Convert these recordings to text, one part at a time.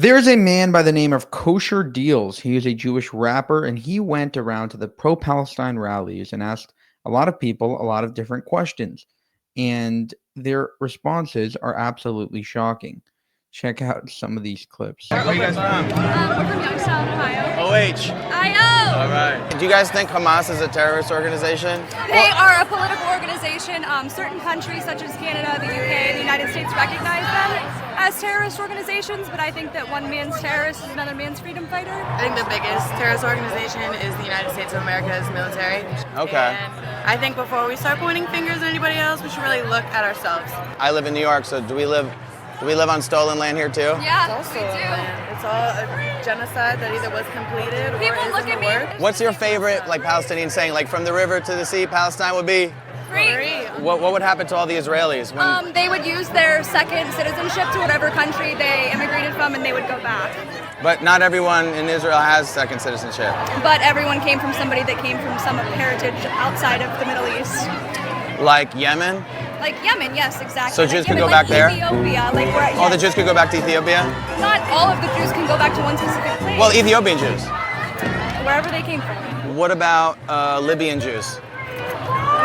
There's a man by the name of Kosher Deals. He is a Jewish rapper, and he went around to the pro-Palestine rallies and asked a lot of people a lot of different questions. And their responses are absolutely shocking. Check out some of these clips. Where are you guys from? We're from Youngstown, Ohio. OH. I All right. Do you guys think Hamas is a terrorist organization? They are a political organization. Certain countries such as Canada, the UK, the United States recognize them as terrorist organizations, but I think that one man's terrorist is another man's freedom fighter. I think the biggest terrorist organization is the United States of America's military. Okay. And I think before we start pointing fingers at anybody else, we should really look at ourselves. I live in New York, so do we live on stolen land here too? Yeah, It's we do. It's all a genocide that either was completed or People is look in at the me. works. What's your favorite Palestinian saying? Like from the river to the sea, Palestine would be? Free. What would happen to all the Israelis when? They would use their second citizenship to whatever country they immigrated from, and they would go back. But not everyone in Israel has second citizenship. But everyone came from somebody that came from some heritage outside of the Middle East. Like Yemen? Like Yemen, yes, exactly. So Like Jews could Yemen, go back like there? Ethiopia, like where, All the yes. Jews could go back to Ethiopia? Not all of the Jews can go back to one specific place. Well, Ethiopian Jews. Wherever they came from. What about Libyan Jews?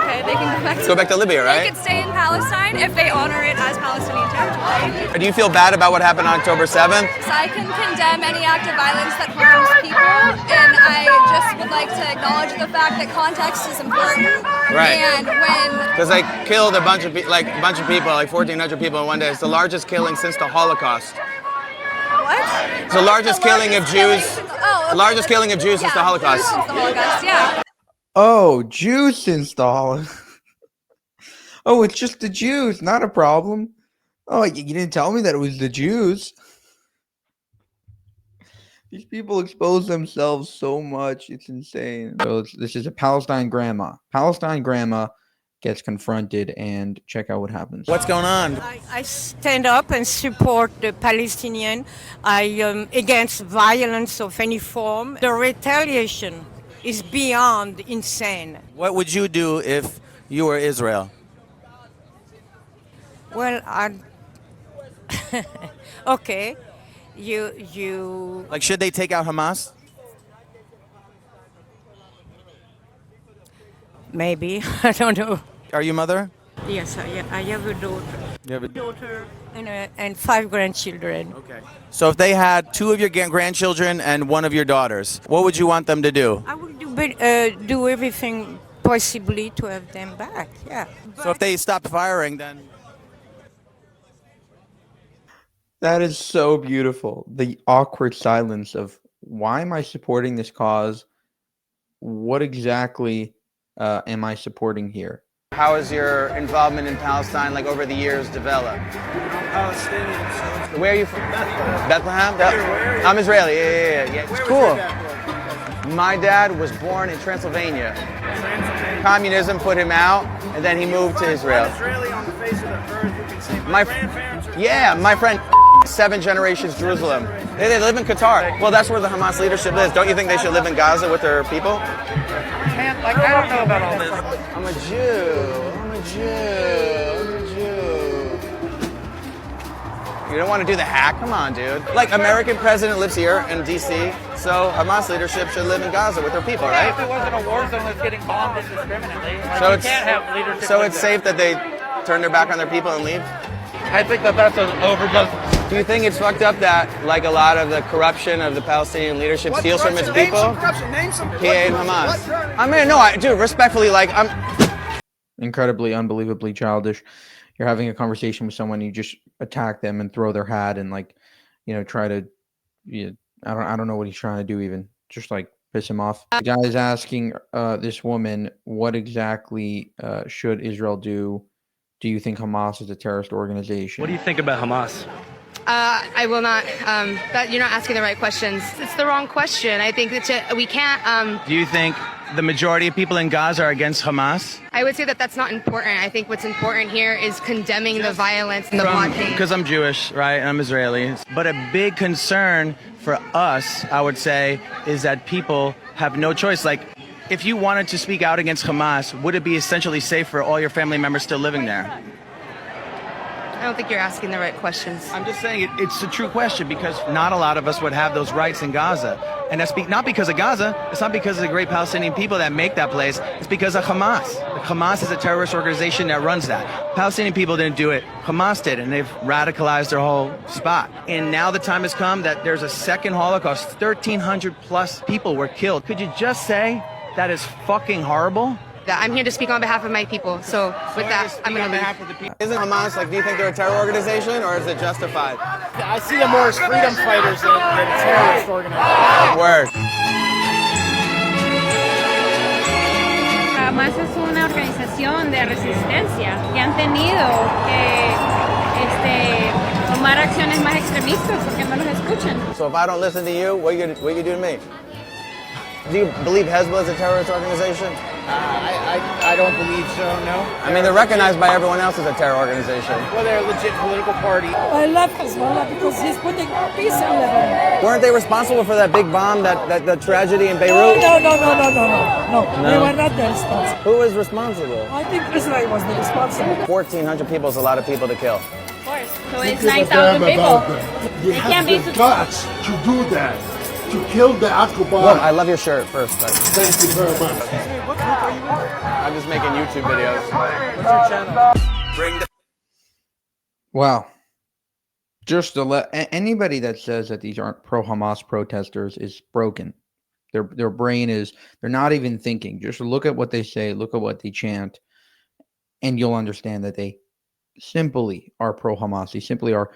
Okay, they can go back to... Go back to Libya, They right? could stay in Palestine if they honor it as Palestinian territory. Do you feel bad about what happened on October 7th? So I can condemn any act of violence that harms people, and I just would like to acknowledge the fact that context is important. Right. And when... Because they killed a bunch of people, like 1,400 people in one day. It's the largest killing since the Holocaust. What? It's the largest killing of Jews. The largest killing of Jews since the Holocaust. Since the Holocaust, yeah. Oh, Jews install. Oh, it's just the Jews, not a problem. Oh, you didn't tell me that it was the Jews. These people expose themselves so much. It's insane. So this is a Palestine grandma. Palestine grandma gets confronted, and check out what happens. What's going on? I stand up and support the Palestinian. I am against violence of any form. The retaliation is beyond insane. What would you do if you were Israel? Well, okay, you. Like, should they take out Hamas? Maybe. I don't know. Are you mother? Yes, I have a daughter. You have a Daughter and 5 grandchildren. Okay. So if they had 2 of your grandchildren and 1 of your daughters, what would you want them to do? I would do everything possibly to have them back. Yeah. So if they stop firing, then... That is so beautiful. The awkward silence of, why am I supporting this cause? What exactly am I supporting here? How has your involvement in Palestine, like, over the years developed? I'm Palestinian, so... Where are you from? Bethlehem? Where are you? I'm Israeli, yeah. It's Where cool. was your dad born? My dad was born in Transylvania. Transylvania. Communism put him out, and then he moved to Israel. Israeli on the face of the earth, you can say My grandparents are... Yeah, my friend, 7 generations Jerusalem. They live in Qatar. Well, that's where the Hamas leadership lives. Don't you think they should live in Gaza with their people? Man, like, I don't know about all this. I'm a Jew. You don't want to do the hack? Come on, dude. Like, American president lives here in D.C., so Hamas leadership should live in Gaza with their people, Yeah, if right? it wasn't a war zone that's getting bombed indiscriminately, like, So you it's can't have leadership. so like it's that. safe that they turn their back on their people and leave? I think that that's an overdose. Do you think it's fucked up that, like, a lot of the corruption of the Palestinian leadership steals from its people? Name some PA and Hamas. I mean, no, dude, respectfully, like, I'm... Incredibly, unbelievably childish. You're having a conversation with someone, you just attack them and throw their hat and, like, try to, I don't know what he's trying to do even. Just, like, piss him off. The guy is asking this woman, what exactly should Israel do? Do you think Hamas is a terrorist organization? What do you think about Hamas? I will not. You're not asking the right questions. It's the wrong question. I think that we can't. Do you think the majority of people in Gaza are against Hamas? I would say that that's not important. I think what's important here is condemning the violence and the blockade. Because I'm Jewish, right? And I'm Israeli. But a big concern for us, I would say, is that people have no choice. Like, if you wanted to speak out against Hamas, would it be essentially safe for all your family members still living there? don't think you're asking the right questions. I'm just saying it's a true question because not a lot of us would have those rights in Gaza. And that's not because of Gaza. It's not because of the great Palestinian people that make that place. It's because of Hamas. Hamas is a terrorist organization that runs that. Palestinian people didn't do it. Hamas did, and they've radicalized their whole spot. And now the time has come that there's a second Holocaust. 1,300 plus people were killed. Could you just say that is fucking horrible? I'm here to speak on behalf of my people. So with that, I'm going to leave. Isn't Hamas, like, do you think they're a terror organization, or is it justified? I see them more as freedom fighters than terrorist organizations. Word. Hamas es una organización de resistencia que han tenido que tomar acciones más extremistas porque no los escuchan. So if I don't listen to you, what you do to me? Do you believe Hezbollah is a terrorist organization? I don't believe so, no. I mean, they're recognized by everyone else as a terror organization. Well, they're a legit political party. I love Hezbollah because he's putting peace in Lebanon. Weren't they responsible for that big bomb, that tragedy in Beirut? No. They were not the responsible. Who was responsible? I think Israel was the responsible. 1,400 people is a lot of people to kill. Of course. So it's 9,000 people. You have the guts to do that, to kill the occupier. Well, I love your shirt first. But Thank you very much. I'm just making YouTube videos. What's your channel? Wow. Just to let anybody that says that these aren't pro-Hamas protesters is broken. Their brain is, they're not even thinking. Just look at what they say, look at what they chant, and you'll understand that they simply are pro-Hamas. They simply are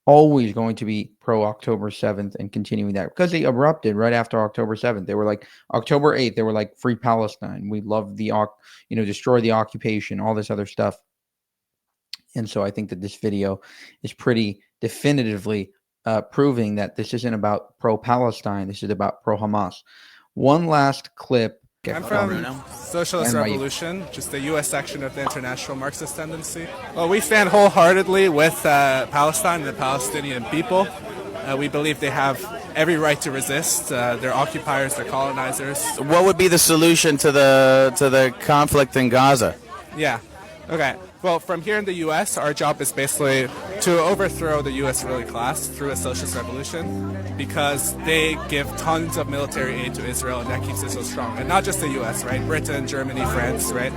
always going to be pro-October 7th and continuing that because they erupted right after October 7th. They were like October 8th. They were like free Palestine. We love the, destroy the occupation, all this other stuff. And so I think that this video is pretty definitively proving that this isn't about pro-Palestine. This is about pro-Hamas. One last clip. I'm from Socialist Revolution, just the U.S. section of the International Marxist Tendency. Well, we stand wholeheartedly with Palestine and the Palestinian people. We believe they have every right to resist. They're occupiers, they're colonizers. What would be the solution to the conflict in Gaza? Yeah. Okay. Well, from here in the U.S., our job is basically to overthrow the U.S. ruling class through a socialist revolution because they give tons of military aid to Israel, and that keeps Israel strong. And not just the U.S., right? Britain, Germany, France, right?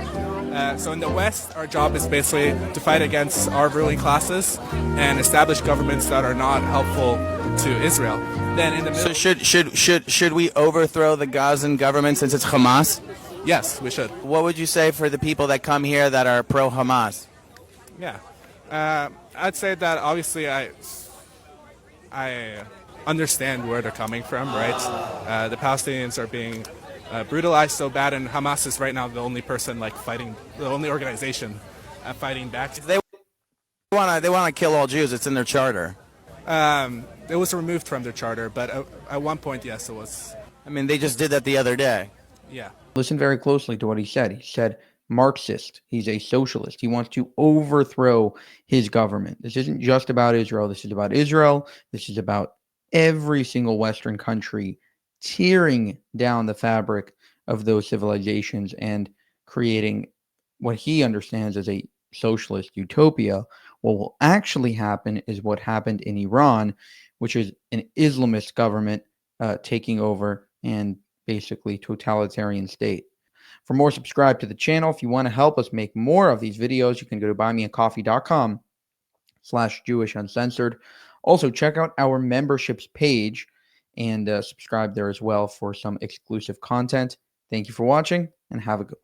So in the West, our job is basically to fight against our ruling classes and establish governments that are not helpful to Israel. Then in the middle, so should we overthrow the Gazan government since it's Hamas? Yes, we should. What would you say for the people that come here that are pro-Hamas? Yeah, I'd say that obviously I understand where they're coming from, right? The Palestinians are being brutalized so bad, and Hamas is right now the only person fighting, the only organization fighting back. They want to kill all Jews. It's in their charter. It was removed from their charter, but at one point, yes, it was. I mean, they just did that the other day. Yeah. Listen very closely to what he said. He said Marxist. He's a socialist. He wants to overthrow his government. This isn't just about Israel. This is about Israel. This is about every single Western country tearing down the fabric of those civilizations and creating what he understands as a socialist utopia. What will actually happen is what happened in Iran, which is an Islamist government taking over and basically totalitarian state. For more, subscribe to the channel. If you want to help us make more of these videos, you can go to buymeacoffee.com/JewishUncensored. Also, check out our memberships page and subscribe there as well for some exclusive content. Thank you for watching and have a good one.